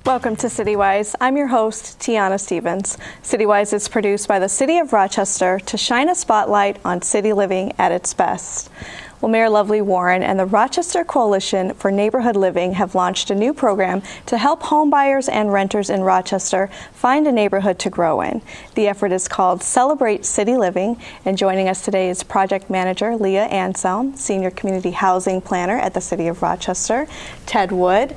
Welcome to CityWise. I'm your host, Tiana Stevens. CityWise is produced by the City of Rochester to shine a spotlight on city living at its best. Well, Mayor Lovely Warren and the Rochester Coalition for Neighborhood Living have launched a new program to help homebuyers and renters in Rochester find a neighborhood to grow in. The effort is called Celebrate City Living, and joining us today is Project Manager Leah Anselm, Senior Community Housing Planner at the City of Rochester, Ted Wood,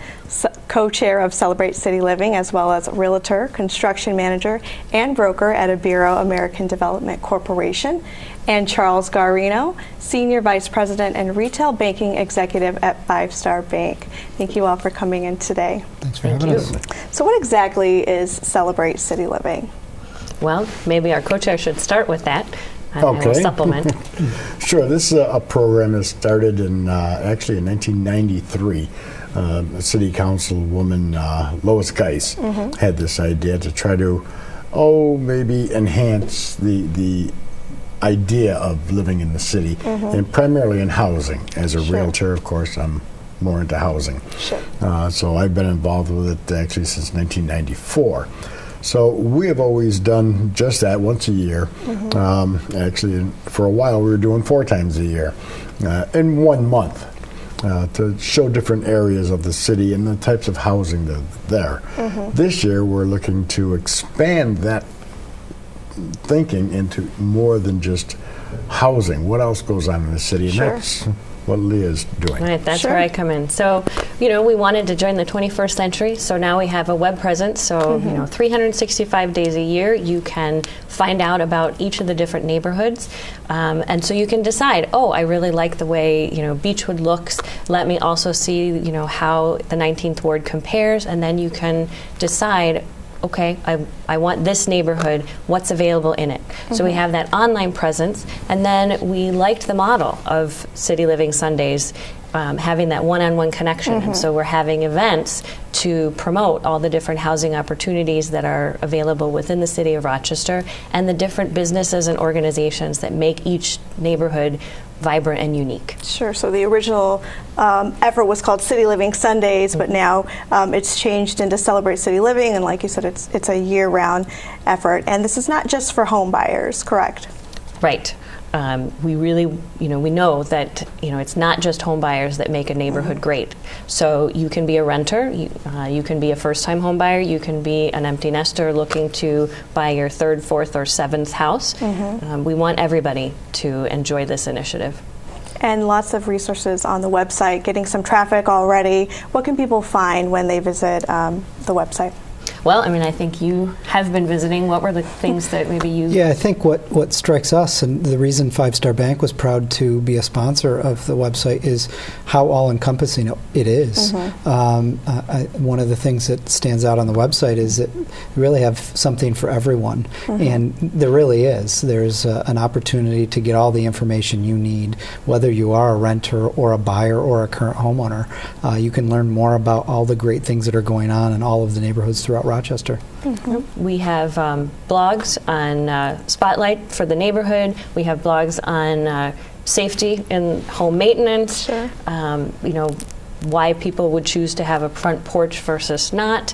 co-chair of Celebrate City Living, as well as Realtor, Construction Manager, and Broker at Ibero American Development Corporation, and Charles Garino, Senior Vice President and Retail Banking Executive at 5 Star Bank. Thank you all for coming in today. Thanks for having us. So what exactly is Celebrate City Living? Well, maybe our co-chair should start with that. Okay. I will supplement. Sure. This is a program that started in actually in 1993. City Councilwoman Lois Geis had this idea to try to, maybe enhance the idea of living in the city, and primarily in housing. As a realtor, of course, I'm more into housing. Sure. So I've been involved with it actually since 1994. So we have always done just that once a year. Actually, for a while, we were doing 4 times a year in 1 month to show different areas of the city and the types of housing that are there. This year, we're looking to expand that thinking into more than just housing. What else goes on in the city? And that's what Leah's doing. Right, that's where I come in. So, we wanted to join the 21st century, so now we have a web presence. So, 365 days a year, you can find out about each of the different neighborhoods. And so you can decide, I really like the way, Beechwood looks. Let me also see, how the 19th Ward compares. And then you can decide, okay, I want this neighborhood, what's available in it. So we have that online presence, and then we liked the model of City Living Sundays, having that one-on-one connection. And so we're having events to promote all the different housing opportunities that are available within the city of Rochester and the different businesses and organizations that make each neighborhood vibrant and unique. Sure. So the original effort was called City Living Sundays, but now it's changed into Celebrate City Living, and like you said, it's a year-round effort. And this is not just for home buyers, correct? Right. We really, we know that, it's not just home buyers that make a neighborhood great. So you can be a renter, you can be a first-time home buyer, you can be an empty nester looking to buy your 3rd, 4th, or 7th house. We want everybody to enjoy this initiative. And lots of resources on the website, getting some traffic already. What can people find when they visit the website? Well, I think you have been visiting. What were the things that maybe you... Yeah, I think what strikes us, and the reason 5 Star Bank was proud to be a sponsor of the website, is how all-encompassing it is. One of the things that stands out on the website is that you really have something for everyone, and there really is. There's an opportunity to get all the information you need, whether you are a renter or a buyer or a current homeowner. You can learn more about all the great things that are going on in all of the neighborhoods throughout Rochester. We have blogs on Spotlight for the neighborhood. We have blogs on safety and home maintenance. Why people would choose to have a front porch versus not.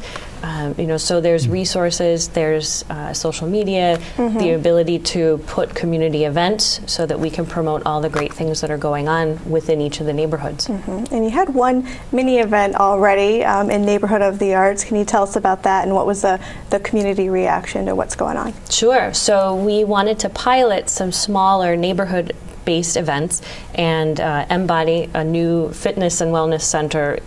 So there's resources, there's social media, the ability to put community events so that we can promote all the great things that are going on within each of the neighborhoods. And you had one mini event already in Neighborhood of the Arts. Can you tell us about that, and what was the community reaction to what's going on? Sure. So we wanted to pilot some smaller neighborhood-based events and embody a new fitness and wellness center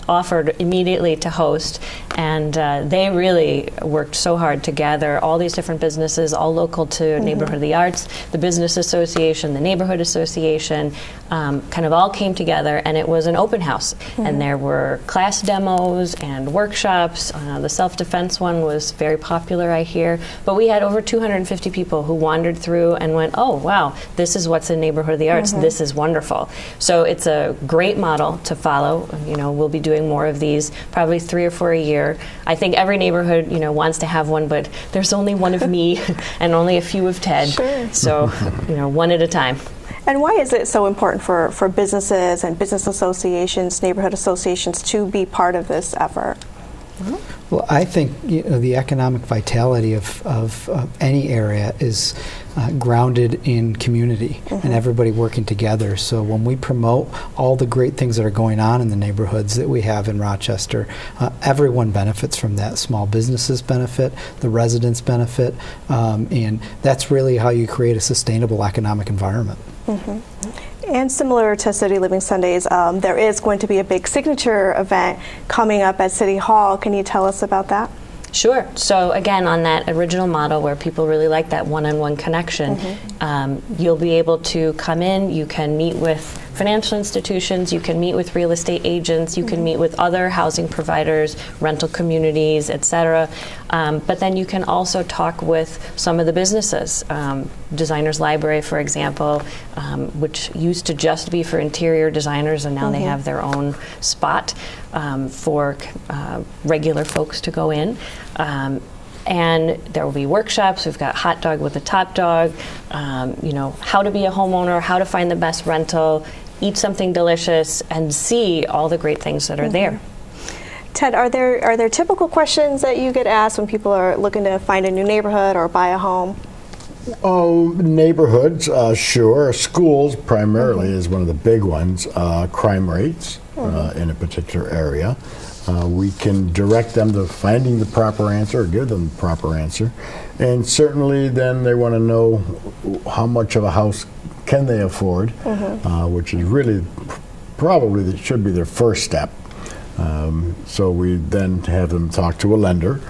offered immediately to host, and they really worked so hard to gather all these different businesses, all local to Neighborhood of the Arts, the Business Association, the Neighborhood Association, kind of all came together, and it was an open house. And there were class demos and workshops. The self-defense one was very popular, I hear. But we had over 250 people who wandered through and went, oh, wow, this is what's in Neighborhood of the Arts. This is wonderful. So it's a great model to follow. We'll be doing more of these, probably 3 or 4 a year. I think every neighborhood, wants to have one, but there's only one of me and only a few of Ted. Sure. So, one at a time. And why is it so important for businesses and business associations, neighborhood associations, to be part of this effort? Well, I think the economic vitality of any area is grounded in community and everybody working together. So when we promote all the great things that are going on in the neighborhoods that we have in Rochester, everyone benefits from that. Small businesses benefit, the residents benefit, and that's really how you create a sustainable economic environment. And similar to City Living Sundays, there is going to be a big signature event coming up at City Hall. Can you tell us about that? Sure. So again, on that original model where people really like that one-on-one connection, you'll be able to come in, you can meet with financial institutions, you can meet with real estate agents, you can meet with other housing providers, rental communities, etc. But then you can also talk with some of the businesses. Designers Library, for example, which used to just be for interior designers, and now they have their own spot for regular folks to go in. And there will be workshops. We've got Hot Dog with a Top Dog, how to be a homeowner, how to find the best rental, eat something delicious, and see all the great things that are there. Ted, are there typical questions that you get asked when people are looking to find a new neighborhood or buy a home? Oh, neighborhoods, sure. Schools primarily is one of the big ones. Crime rates in a particular area. We can direct them to finding the proper answer or give them the proper answer. And certainly then they want to know how much of a house can they afford, which is really probably that should be their first step. So we then have them talk to a lender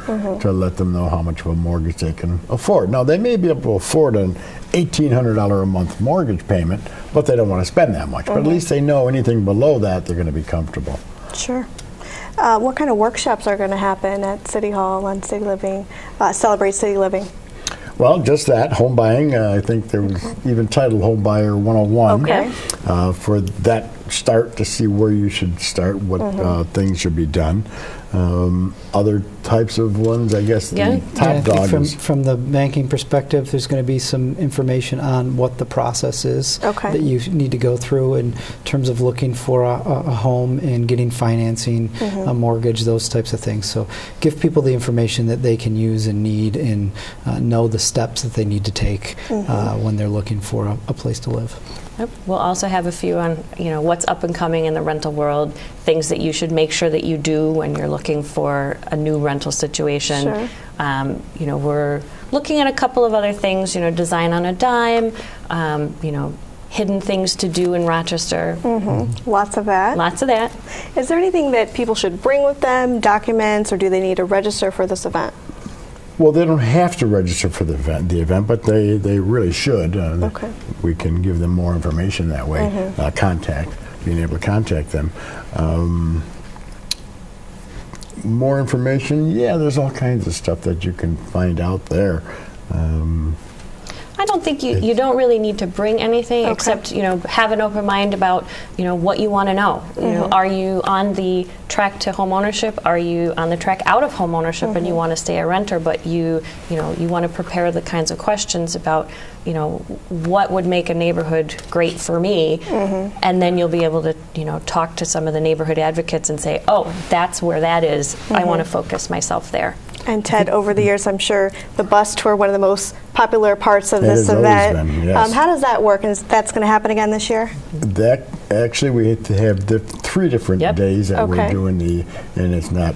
to let them know how much of a mortgage they can afford. Now, they may be able to afford an $1,800 a month mortgage payment, but they don't want to spend that much. But at least they know anything below that, they're going to be comfortable. Sure. What kind of workshops are going to happen at City Hall on City Living, Celebrate City Living? Well, just that, home buying. I think there was even titled Home Buyer 101 for that start to see where you should start, what things should be done. Other types of ones, I guess, the top dog from the banking perspective, there's going to be some information on what the process is that you need to go through in terms of looking for a home and getting financing, a mortgage, those types of things. So give people the information that they can use and need and know the steps that they need to take when they're looking for a place to live. Yep. We'll also have a few on, what's up and coming in the rental world, things that you should make sure that you do when you're looking for a new rental situation. Sure. We're looking at a couple of other things, design on a dime, hidden things to do in Rochester. Lots of that. Lots of that. Is there anything that people should bring with them, documents, or do they need to register for this event? Well, they don't have to register for the event, but they really should. We can give them more information that way. Being able to contact them. More information, there's all kinds of stuff that you can find out there. I don't think you don't really need to bring anything except have an open mind about what you want to know. Are you on the track to home ownership? Are you on the track out of home ownership and you want to stay a renter, but you want to prepare the kinds of questions about what would make a neighborhood great for me, and then you'll be able to talk to some of the neighborhood advocates and say, oh, that's where that is. I want to focus myself there. And Ted, over the years, I'm sure the bus tour, one of the most popular parts of this event. Been, yes. How does that work? And that's going to happen again this year? That actually, we have to have 3 different days that we're doing and it's not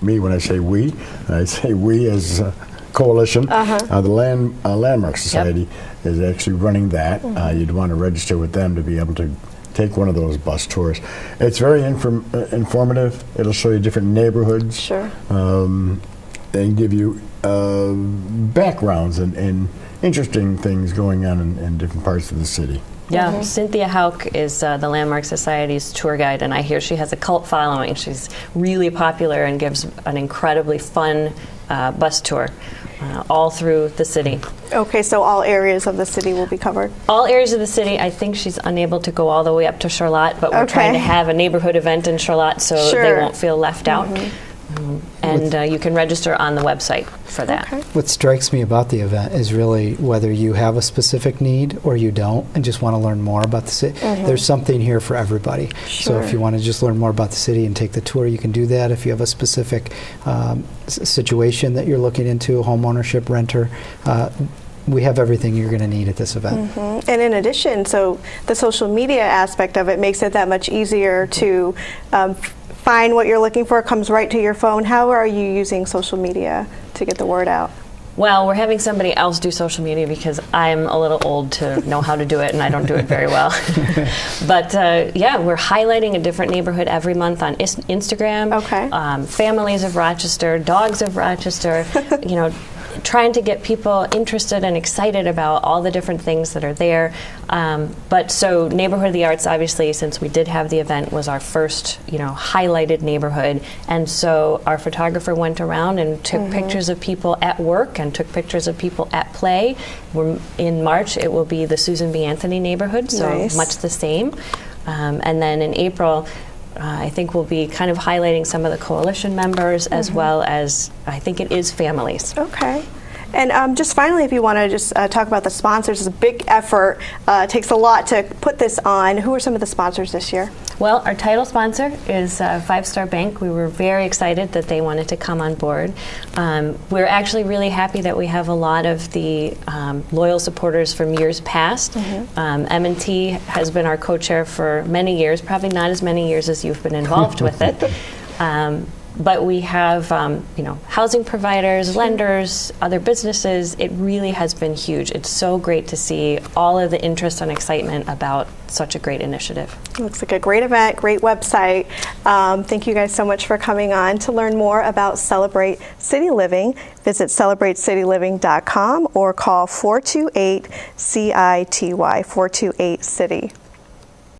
me when I say we as a coalition. The Landmark Society is actually running that. You'd want to register with them to be able to take one of those bus tours. It's very informative. It'll show you different neighborhoods. Sure. And give you backgrounds and interesting things going on in different parts of the city. Yeah, Cynthia Hauk is the Landmark Society's tour guide, and I hear she has a cult following. She's really popular and gives an incredibly fun bus tour all through the city. Okay, so all areas of the city will be covered? All areas of the city. I think she's unable to go all the way up to Charlotte, but we're trying to have a neighborhood event in Charlotte so they won't feel left out. and you can register on the website for that. Okay. What strikes me about the event is really whether you have a specific need or you don't and just want to learn more about the city. There's something here for everybody. So if you want to just learn more about the city and take the tour, you can do that. If you have a specific situation that you're looking into, home ownership, renter, we have everything you're going to need at this event. And in addition, so the social media aspect of it makes it that much easier to find what you're looking for. It comes right to your phone. How are you using social media to get the word out? Well, we're having somebody else do social media because I'm a little old to know how to do it, and I don't do it very well. But yeah, we're highlighting a different neighborhood every month on Instagram. Okay. Families of Rochester, dogs of Rochester, trying to get people interested and excited about all the different things that are there. But so Neighborhood of the Arts, obviously, since we did have the event, was our first, highlighted neighborhood. And so our photographer went around and took pictures of people at work and took pictures of people at play. In March, it will be the Susan B. Anthony neighborhood, so nice. Much the same. And then in April, I think we'll be kind of highlighting some of the coalition members as well as, I think it is families. Okay. And just finally, if you want to just talk about the sponsors, it's a big effort. It takes a lot to put this on. Who are some of the sponsors this year? Well, our title sponsor is Five Star Bank. We were very excited that they wanted to come on board. We're actually really happy that we have a lot of the loyal supporters from years past. M&T has been our co-chair for many years, probably not as many years as you've been involved with it. But we have, housing providers, lenders, other businesses. It really has been huge. It's so great to see all of the interest and excitement about such a great initiative. It looks like a great event, great website. Thank you guys so much for coming on. To learn more about Celebrate City Living, visit celebratecityliving.com or call 428-CITY, 428-CITY.